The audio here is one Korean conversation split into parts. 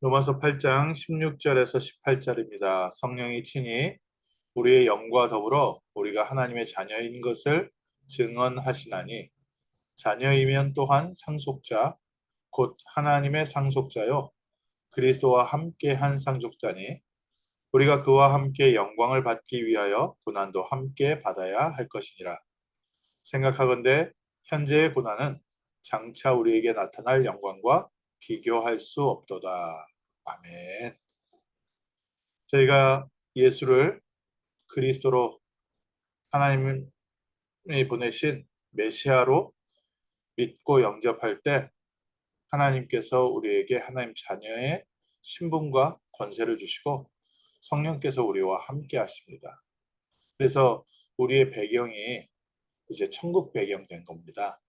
로마서 8장 16절에서 18절입니다. 성령이 친히 우리의 영과 더불어 우리가 하나님의 자녀인 것을 증언하시나니 자녀이면 또한 상속자 곧 하나님의 상속자요 그리스도와 함께 한 상속자니 우리가 그와 함께 영광을 받기 위하여 고난도 함께 받아야 할 것이니라. 생각하건대 현재의 고난은 장차 우리에게 나타날 영광과 비교할 수 없도다. 아멘. 저희가 예수를 그리스도로 하나님이 보내신 메시아로 믿고 영접할 때 하나님께서 우리에게 하나님 자녀의 신분과 권세를 주시고 성령께서 우리와 함께 하십니다. 그래서 우리의 배경이 이제 천국 배경 된 겁니다.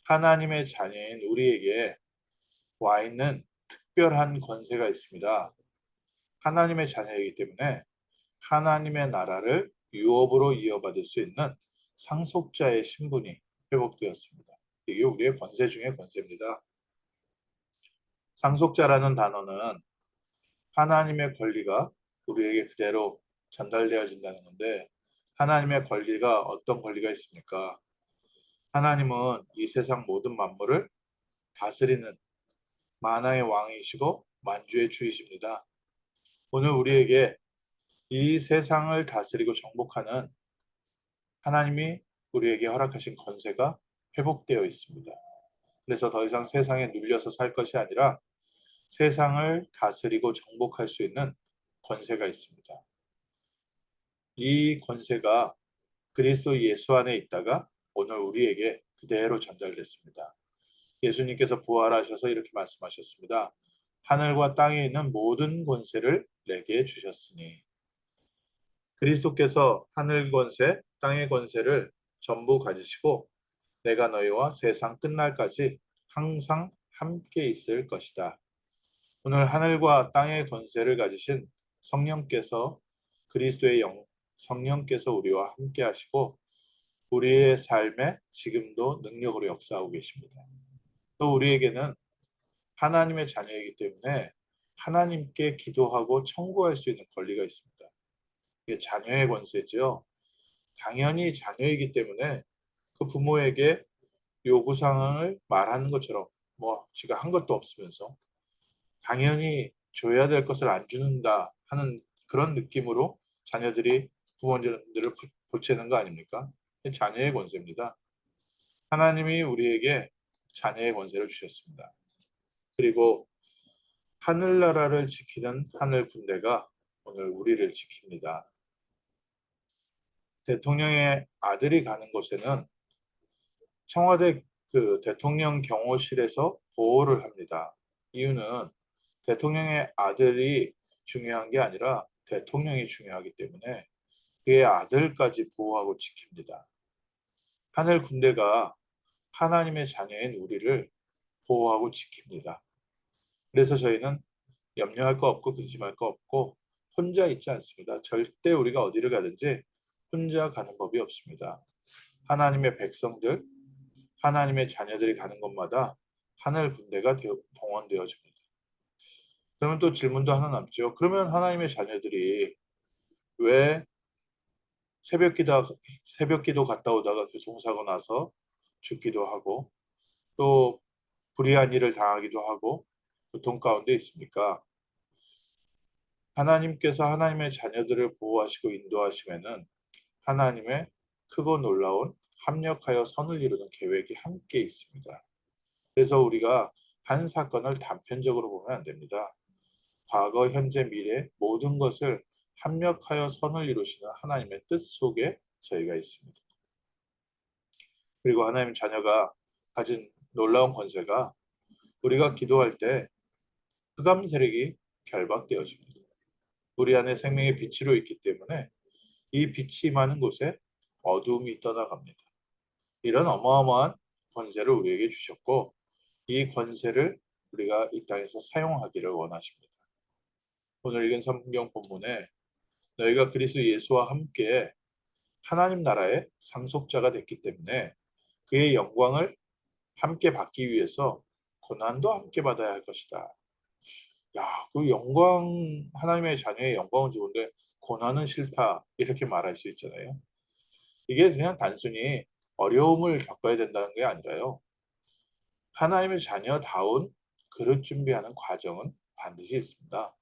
하나님의 자녀인 우리에게 와 있는 특별한 권세가 있습니다. 하나님의 자녀이기 때문에 하나님의 나라를 유업으로 이어받을 수 있는 상속자의 신분이 회복되었습니다. 이게 우리의 권세 중의 권세입니다. 상속자라는 단어는 하나님의 권리가 우리에게 그대로 전달되어진다는 건데 하나님의 권리가 어떤 권리가 있습니까? 하나님은 이 세상 모든 만물을 다스리는 만왕의 왕이시고 만주의 주이십니다. 오늘 우리에게 이 세상을 다스리고 정복하는 하나님이 우리에게 허락하신 권세가 회복되어 있습니다. 그래서 더 이상 세상에 눌려서 살 것이 아니라 세상을 다스리고 정복할 수 있는 권세가 있습니다. 이 권세가 그리스도 예수 안에 있다가 오늘 우리에게 그대로 전달됐습니다. 예수님께서 부활하셔서 이렇게 말씀하셨습니다. 하늘과 땅에 있는 모든 권세를 내게 주셨으니 그리스도께서 하늘 권세, 땅의 권세를 전부 가지시고 내가 너희와 세상 끝날까지 항상 함께 있을 것이다. 오늘 하늘과 땅의 권세를 가지신 성령께서 그리스도의 성령께서 우리와 함께 하시고 우리의 삶에 지금도 능력으로 역사하고 계십니다. 또 우리에게는 하나님의 자녀이기 때문에 하나님께 기도하고 청구할 수 있는 권리가 있습니다. 이게 자녀의 권세죠. 당연히 자녀이기 때문에 그 부모에게 요구사항을 말하는 것처럼 지가 한 것도 없으면서 당연히 줘야 될 것을 안 주는다 하는 그런 느낌으로 자녀들이 부모님들을 보채는 거 아닙니까? 자녀의 권세입니다. 하나님이 우리에게 자녀의 권세를 주셨습니다. 그리고 하늘나라를 지키는 하늘 군대가 오늘 우리를 지킵니다. 대통령의 아들이 가는 곳에는 청와대 그 대통령 경호실에서 보호를 합니다. 이유는 대통령의 아들이 중요한 게 아니라 대통령이 중요하기 때문에 그의 아들까지 보호하고 지킵니다. 하늘 군대가 하나님의 자녀인 우리를 보호하고 지킵니다. 그래서 저희는 염려할 거 없고 근심할 거 없고 혼자 있지 않습니다. 절대 우리가 어디를 가든지 혼자 가는 법이 없습니다. 하나님의 백성들, 하나님의 자녀들이 가는 곳마다 하늘 군대가 동원되어집니다. 그러면 또 질문도 하나 남죠. 그러면 하나님의 자녀들이 왜 새벽 기도 갔다 오다가 교통사고 나서 죽기도 하고 또 불의한 일을 당하기도 하고 고통 가운데 있습니까? 하나님께서 하나님의 자녀들을 보호하시고 인도하시면은 하나님의 크고 놀라운 합력하여 선을 이루는 계획이 함께 있습니다. 그래서 우리가 한 사건을 단편적으로 보면 안 됩니다. 과거, 현재, 미래 모든 것을 합력하여 선을 이루시는 하나님의 뜻 속에 저희가 있습니다. 그리고 하나님 자녀가 가진 놀라운 권세가 우리가 기도할 때 흑암 세력이 결박되어집니다. 우리 안에 생명의 빛으로 있기 때문에 이 빛이 임하는 곳에 어두움이 떠나갑니다. 이런 어마어마한 권세를 우리에게 주셨고 이 권세를 우리가 이 땅에서 사용하기를 원하십니다. 오늘 읽은 성경 본문에 너희가 그리스도 예수와 함께 하나님 나라의 상속자가 됐기 때문에 그의 영광을 함께 받기 위해서 고난도 함께 받아야 할 것이다. 야, 그 영광, 하나님의 자녀의 영광은 좋은데 고난은 싫다. 이렇게 말할 수 있잖아요. 이게 그냥 단순히 어려움을 겪어야 된다는 게 아니라요. 하나님의 자녀다운 그릇 준비하는 과정은 반드시 있습니다.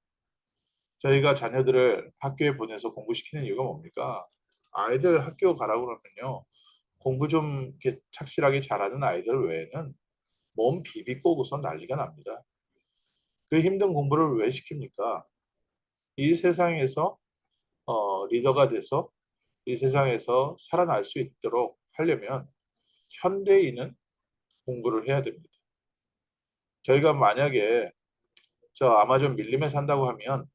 저희가 자녀들을 학교에 보내서 공부시키는 이유가 뭡니까? 아이들 학교 가라고 그러면요. 공부 좀 이렇게 착실하게 잘하는 아이들 외에는 몸 비비꼬고서 난리가 납니다. 그 힘든 공부를 왜 시킵니까? 이 세상에서 리더가 돼서 이 세상에서 살아날 수 있도록 하려면 현대인은 공부를 해야 됩니다. 저희가 만약에 저 아마존 밀림에 산다고 하면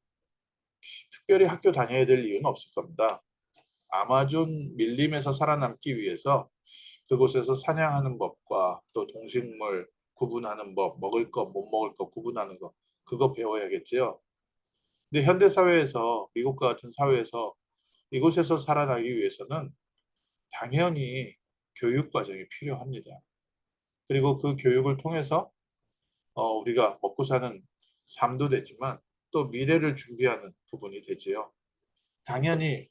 특별히 학교 다녀야 될 이유는 없을 겁니다. 아마존 밀림에서 살아남기 위해서 그곳에서 사냥하는 법과 또 동식물 구분하는 법, 먹을 것, 못 먹을 것 구분하는 것, 그거 배워야겠지요. 근데 현대 사회에서 미국과 같은 사회에서 이곳에서 살아나기 위해서는 당연히 교육 과정이 필요합니다. 그리고 그 교육을 통해서 우리가 먹고 사는 삶도 되지만 또 미래를 준비하는 부분이 되지요. 당연히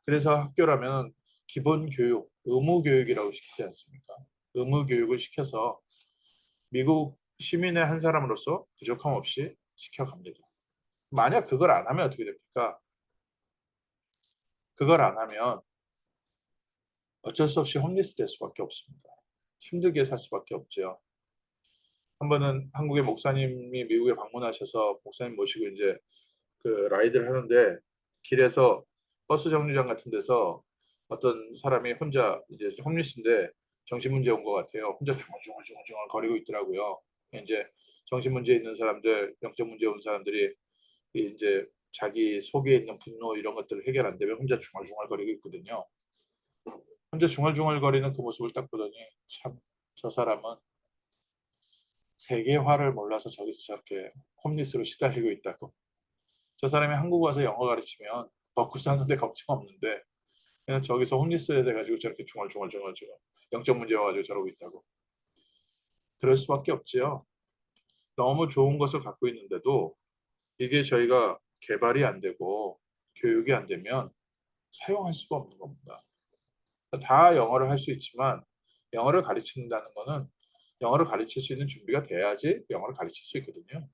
그래서 학교라면 기본 교육, 의무 교육이라고 시키지 않습니까? 의무 교육을 시켜서 미국 시민의 한 사람으로서 부족함 없이 시켜갑니다. 만약 그걸 안 하면 어떻게 됩니까? 그걸 안 하면 어쩔 수 없이 홈리스 될 수밖에 없습니다. 힘들게 살 수밖에 없죠. 한 번은 한국의 목사님이 미국에 방문하셔서 목사님 모시고 이제 그 라이드를 하는데 길에서 버스 정류장 같은 데서 어떤 사람이 혼자 이제 홈리스인데 정신문제 온 것 같아요. 혼자 중얼중얼중얼 거리고 있더라고요. 이제 정신문제 있는 사람들, 영적 문제 온 사람들이 이제 자기 속에 있는 분노 이런 것들을 해결 안 되면 혼자 중얼중얼거리고 있거든요. 혼자 중얼중얼거리는 그 모습을 딱 보더니 참 저 사람은 세계화를 몰라서 저기서 저렇게 홈리스로 시달리고 있다고. 저 사람이 한국 와서 영어 가르치면 먹고 사는데 걱정 없는데 그냥 저기서 홈리스에 돼가지고 저렇게 중얼중얼중얼 영적 문제 와가지고 저러고 있다고. 그럴 수밖에 없지요. 너무 좋은 것을 갖고 있는데도 이게 저희가 개발이 안 되고 교육이 안 되면 사용할 수가 없는 겁니다. 다 영어를 할 수 있지만 영어를 가르친다는 거는 영어를 가르칠 수 있는 준비가 돼야지 영어를 가르칠 수 있거든요.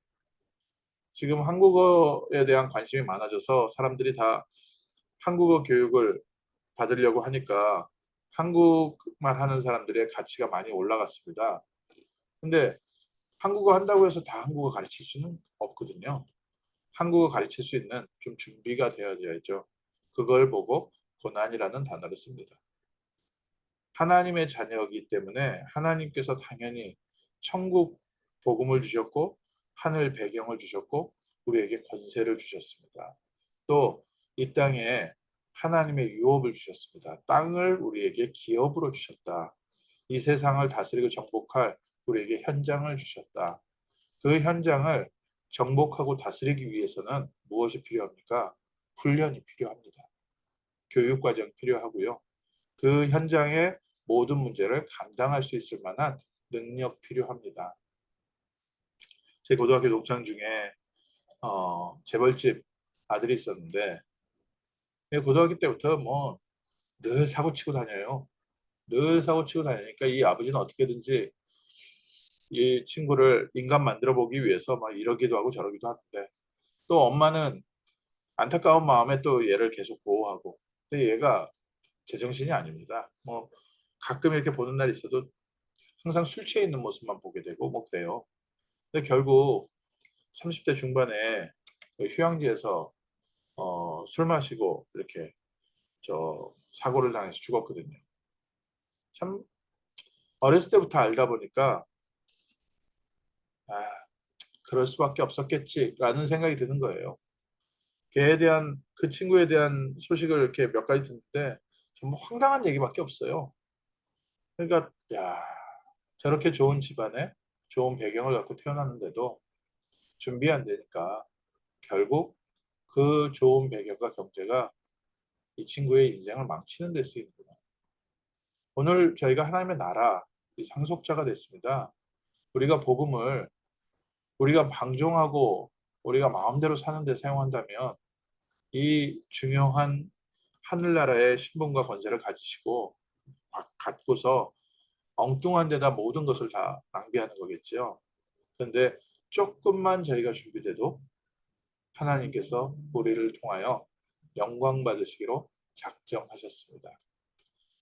지금 한국어에 대한 관심이 많아져서 사람들이 다 한국어 교육을 받으려고 하니까 한국말 하는 사람들의 가치가 많이 올라갔습니다. 근데 한국어 한다고 해서 다 한국어 가르칠 수는 없거든요. 한국어 가르칠 수 있는 좀 준비가 되어야죠. 그걸 보고 고난이라는 단어를 씁니다. 하나님의 자녀이기 때문에 하나님께서 당연히 천국 복음을 주셨고 하늘 배경을 주셨고 우리에게 권세를 주셨습니다. 또 이 땅에 하나님의 유업을 주셨습니다. 땅을 우리에게 기업으로 주셨다. 이 세상을 다스리고 정복할 우리에게 현장을 주셨다. 그 현장을 정복하고 다스리기 위해서는 무엇이 필요합니까? 훈련이 필요합니다. 교육 과정이 필요하고요. 그 현장의 모든 문제를 감당할 수 있을 만한 능력 필요합니다. 제 고등학교 동창 중에 재벌집 아들이 있었는데 고등학교 때부터 뭐 늘 사고 치고 다녀요. 늘 사고 치고 다니니까 이 아버지는 어떻게든지 이 친구를 인간 만들어 보기 위해서 막 이러기도 하고 저러기도 하는데 또 엄마는 안타까운 마음에 또 얘를 계속 보호하고 근데 얘가 제정신이 아닙니다. 뭐 가끔 이렇게 보는 날이 있어도 항상 술 취해 있는 모습만 보게 되고 뭐 그래요. 근데 결국 30대 중반에 그 휴양지에서 술 마시고 이렇게 저 사고를 당해서 죽었거든요. 참 어렸을 때부터 알다 보니까 아, 그럴 수밖에 없었겠지라는 생각이 드는 거예요. 걔에 대한 그 친구에 대한 소식을 이렇게 몇 가지 듣는데 정말 황당한 얘기밖에 없어요. 그러니까 야 저렇게 좋은 집안에 좋은 배경을 갖고 태어났는데도 준비 안 되니까 결국 그 좋은 배경과 경제가 이 친구의 인생을 망치는 데 쓰이는구나. 오늘 저희가 하나님의 나라, 이 상속자가 됐습니다. 우리가 복음을 우리가 방종하고 우리가 마음대로 사는 데 사용한다면 이 중요한 하늘나라의 신분과 권세를 가지시고 갖고서 엉뚱한 데다 모든 것을 다 낭비하는 거겠지요. 그런데 조금만 저희가 준비돼도 하나님께서 우리를 통하여 영광 받으시기로 작정하셨습니다.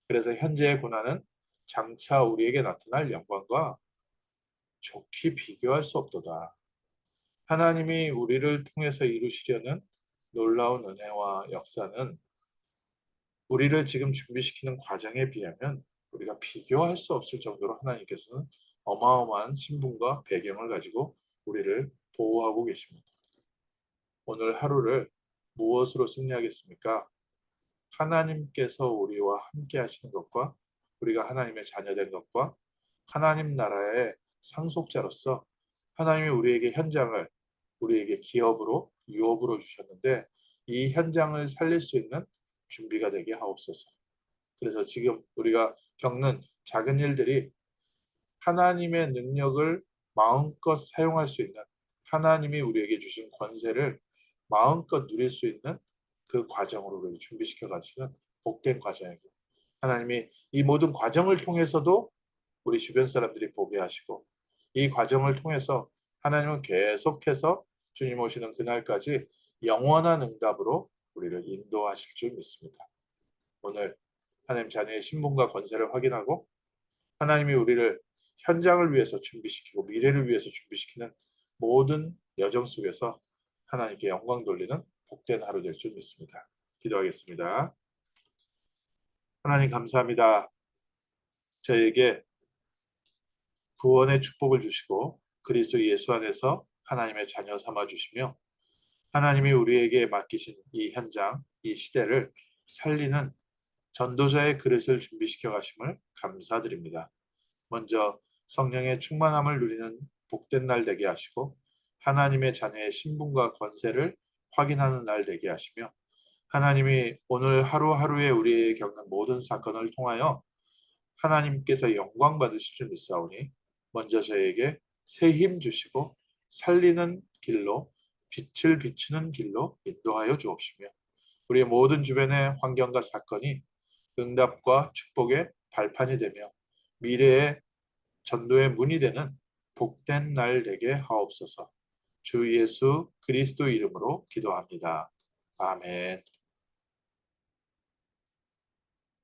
그래서 현재의 고난은 장차 우리에게 나타날 영광과 좋게 비교할 수 없도다. 하나님이 우리를 통해서 이루시려는 놀라운 은혜와 역사는 우리를 지금 준비시키는 과정에 비하면 우리가 비교할 수 없을 정도로 하나님께서는 어마어마한 신분과 배경을 가지고 우리를 보호하고 계십니다. 오늘 하루를 무엇으로 승리하겠습니까? 하나님께서 우리와 함께 하시는 것과 우리가 하나님의 자녀된 것과 하나님 나라의 상속자로서 하나님이 우리에게 현장을 우리에게 기업으로 유업으로 주셨는데 이 현장을 살릴 수 있는 준비가 되게 하옵소서. 그래서 지금 우리가 겪는 작은 일들이 하나님의 능력을 마음껏 사용할 수 있는 하나님이 우리에게 주신 권세를 마음껏 누릴 수 있는 그 과정으로 우리를 준비시켜 가시는 복된 과정이고 하나님이 이 모든 과정을 통해서도 우리 주변 사람들이 보게 하시고 이 과정을 통해서 하나님은 계속해서 주님 오시는 그날까지 영원한 응답으로 우리를 인도하실 줄 믿습니다. 오늘 하나님 자녀의 신분과 권세를 확인하고 하나님이 우리를 현장을 위해서 준비시키고 미래를 위해서 준비시키는 모든 여정 속에서 하나님께 영광 돌리는 복된 하루 될 줄 믿습니다. 기도하겠습니다. 하나님 감사합니다. 저에게 구원의 축복을 주시고 그리스도 예수 안에서 하나님의 자녀 삼아 주시며 하나님이 우리에게 맡기신 이 현장, 이 시대를 살리는 전도자의 그릇을 준비시켜 가심을 감사드립니다. 먼저 성령의 충만함을 누리는 복된 날 되게 하시고 하나님의 자녀의 신분과 권세를 확인하는 날 되게 하시며 하나님이 오늘 하루하루에 우리에게 겪는 모든 사건을 통하여 하나님께서 영광 받으실 줄 믿사오니 먼저 저에게 새 힘 주시고 살리는 길로 빛을 비추는 길로 인도하여 주옵시며 우리의 모든 주변의 환경과 사건이 응답과 축복의 발판이 되며 미래의 전도의 문이 되는 복된 날 되게 하옵소서. 주 예수 그리스도 이름으로 기도합니다. 아멘.